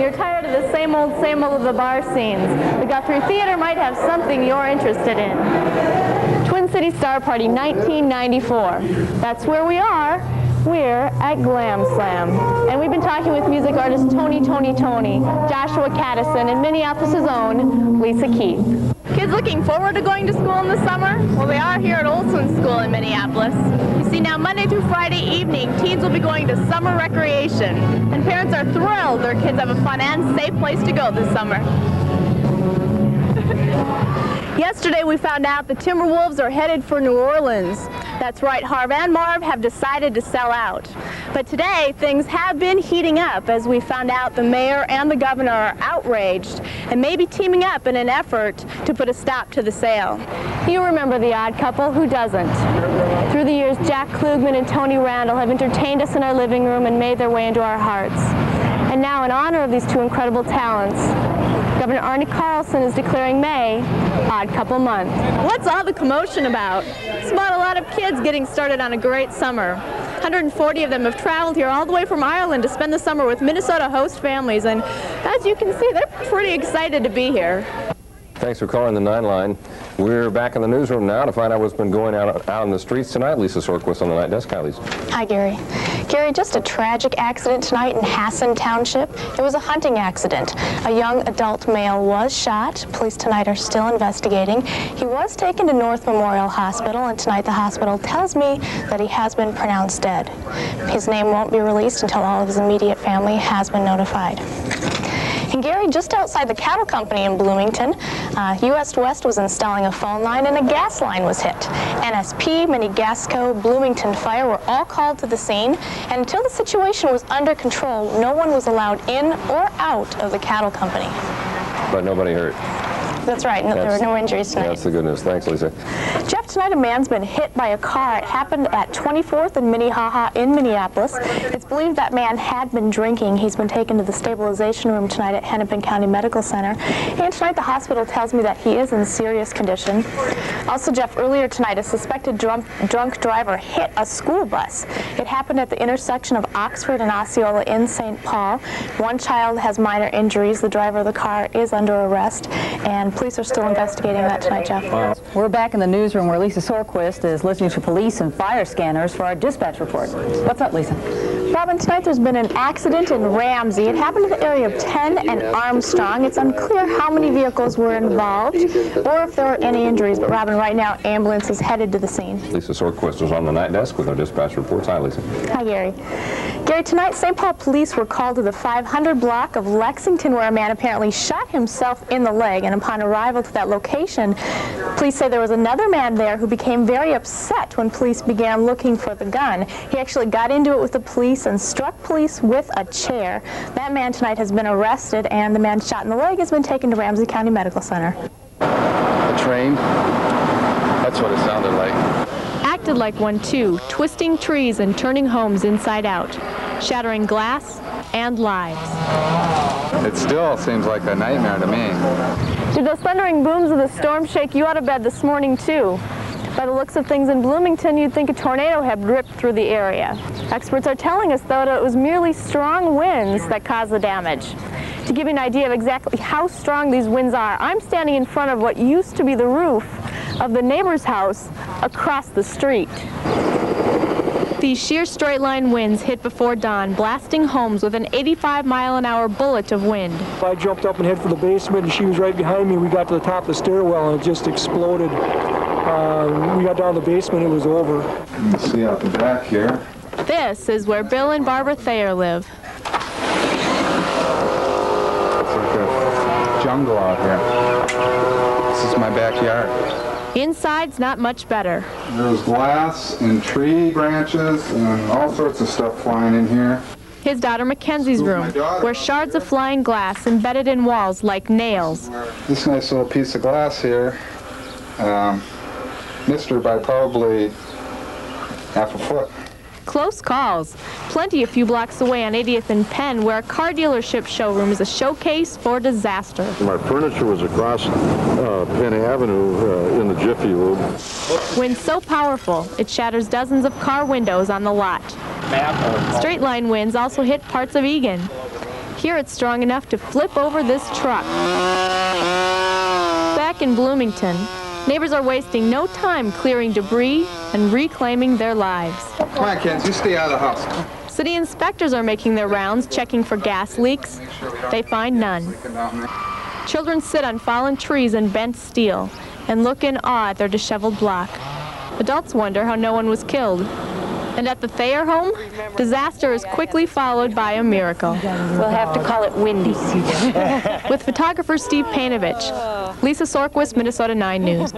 you're tired of the same old of the bar scenes, the Guthrie Theater might have something you're interested in. Twin City Star Party 1994. That's where we are. We're at Glam Slam. And we've been talking with music artist Tony, Joshua Caddison, and Minneapolis' own Lisa Keith. Kids looking forward to going to school in the summer? Well, they are here at Olson School in Minneapolis. You see, now Monday through Friday evening, teens will be going to summer recreation. And parents are thrilled their kids have a fun and safe place to go this summer. Yesterday we found out the Timberwolves are headed for New Orleans. That's right, Harv and Marv have decided to sell out. But today things have been heating up as we found out the mayor and the governor are outraged and may be teaming up in an effort to put a stop to the sale. You remember The Odd Couple, who doesn't? Through the years, Jack Klugman and Tony Randall have entertained us in our living room and made their way into our hearts. And now, in honor of these two incredible talents, Governor Arne Carlson is declaring May Odd Couple Month. What's all the commotion about? It's about a lot of kids getting started on a great summer. 140 of them have traveled here all the way from Ireland to spend the summer with Minnesota host families, and as you can see, they're pretty excited to be here. Thanks for calling the 9 line. We're back in the newsroom now to find out what's been going out in the streets tonight. Lisa Sorquist on the night desk. Hi, Lisa. Hi, Gary. Gary, just a tragic accident tonight in Hassan Township. It was a hunting accident. A young adult male was shot. Police tonight are still investigating. He was taken to North Memorial Hospital, and tonight the hospital tells me that he has been pronounced dead. His name won't be released until all of his immediate family has been notified. And Gary, just outside the cattle company in Bloomington, U.S. West was installing a phone line and a gas line was hit. NSP, Mini-Gasco, Bloomington Fire were all called to the scene, and until the situation was under control, no one was allowed in or out of the cattle company. But nobody hurt. That's right. No, there were no injuries tonight. That's the good news. Thanks, Lisa. Jeff, tonight a man's been hit by a car. It happened at 24th and Minnehaha in Minneapolis. It's believed that man had been drinking. He's been taken to the stabilization room tonight at Hennepin County Medical Center. And tonight the hospital tells me that he is in serious condition. Also, Jeff, earlier tonight a suspected drunk driver hit a school bus. It happened at the intersection of Oxford and Osceola in St. Paul. One child has minor injuries. The driver of the car is under arrest, and police are still investigating that tonight, Jeff. Wow. We're back in the newsroom where Lisa Sorquist is listening to police and fire scanners for our dispatch report. What's up, Lisa? Robin, tonight there's been an accident in Ramsey. It happened in the area of 10 and Armstrong. It's unclear how many vehicles were involved or if there were any injuries, but Robin, right now ambulance is headed to the scene. Lisa Sorquist is on the night desk with our dispatch reports. Hi, Lisa. Hi, Gary. Gary, tonight St. Paul police were called to the 500 block of Lexington where a man apparently shot himself in the leg, and upon arrival to that location, police say there was another man there who became very upset when police began looking for the gun. He actually got into it with the police and struck police with a chair. That man tonight has been arrested, and the man shot in the leg has been taken to Ramsey County Medical Center. A train? That's what it sounded like. Acted like one too, twisting trees and turning homes inside out, shattering glass and lives. It still seems like a nightmare to me. Did those thundering booms of the storm shake you out of bed this morning too? By the looks of things in Bloomington, you'd think a tornado had ripped through the area. Experts are telling us, though, that it was merely strong winds that caused the damage. To give you an idea of exactly how strong these winds are, I'm standing in front of what used to be the roof of the neighbor's house across the street. These sheer straight-line winds hit before dawn, blasting homes with an 85-mile-an-hour bullet of wind. I jumped up and headed for the basement, and she was right behind me. We got to the top of the stairwell, and it just exploded. We got down to the basement, it was over. You can see out the back here. This is where Bill and Barbara Thayer live. It's like a jungle out here. This is my backyard. Inside's not much better. There's glass and tree branches and all sorts of stuff flying in here. His daughter Mackenzie's room, where shards of flying glass embedded in walls like nails. This nice little piece of glass here, missed her by probably half a foot. Close calls. Plenty a few blocks away on 80th and Penn, where a car dealership showroom is a showcase for disaster. My furniture was across Penn Avenue in the Jiffy Lube. Wind so powerful, it shatters dozens of car windows on the lot. Straight line winds also hit parts of Eagan. Here it's strong enough to flip over this truck. Back in Bloomington, neighbors are wasting no time clearing debris and reclaiming their lives. Come on, kids, you stay out of the house. City inspectors are making their rounds, checking for gas leaks. They find none. Children sit on fallen trees and bent steel and look in awe at their disheveled block. Adults wonder how no one was killed. And at the Thayer home, disaster is quickly followed by a miracle. We'll have to call it windy. With photographer Steve Painovich, Lisa Sorquist, Minnesota 9 News.